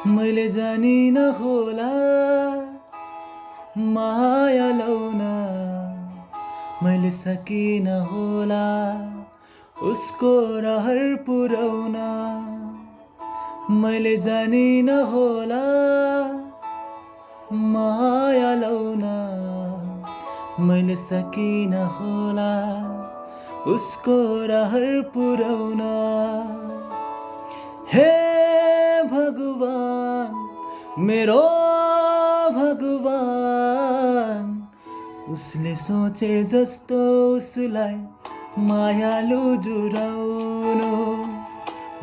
मैले जानिन होला माया लाउन, मैले सकिन होला उसको रहर पुर्याउन। मैले जानिन होला माया लाउन, मैले सकिन होला उसको रहर पुर्याउन। हे भगवान मेरो भगवान, उसले सोचे जस्तो उसलाई मायालु जुराउनु,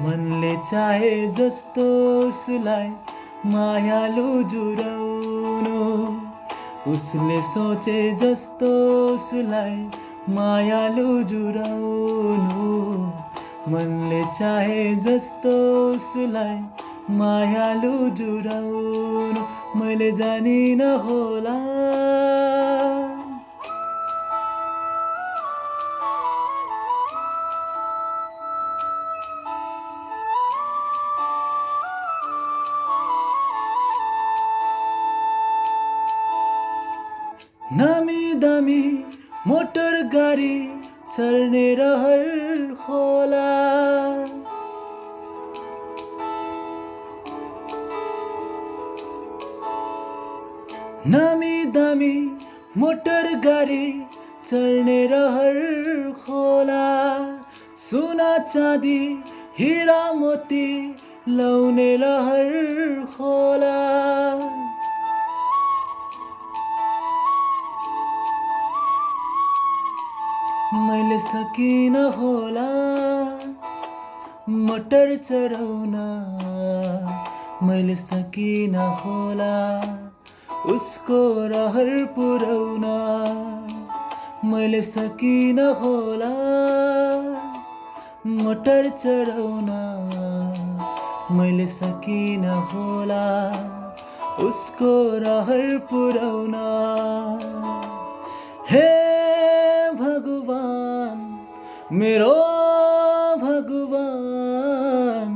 मनले चाहे जस्तो उसलाई मायालु जुराउनु। उसले सोचे जस्तो उसलाई मायालु जुराउनु, मनले चाहे जस्तो उसलाई मायालु जुराउनु। मैले जानिन होला नामी दामी मोटर गाडी चढ्ने रहर होला। नामी दामी मोटर गाडी चढ्ने रहर होला। सोना चाँदी हिरा मोती लाउने रहर होला। मैले सकिन होला मोटर चढाउन, मैले सकिन होला उसको रहर पुर्याउन। मैले सकिन होला मोटर चढाउन, मैले सकिन होला उसको रहर पुर्याउन। हे भगवान मेरो भगवान,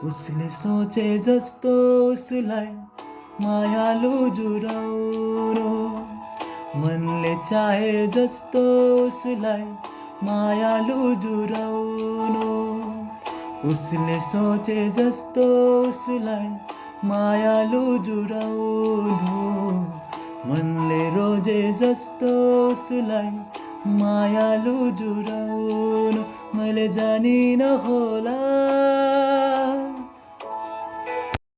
उसले सोचे जस्तो उसलाई मायालु जुराउनु, मनले चाहे जस्तो उसलाई मायालु जुराउनु। उसले सोचे जस्तो उसलाई मायालु जुराउनु, मनले रोजे जस्तो उसलाई मायालु जुराउनु। मैले जानिन होला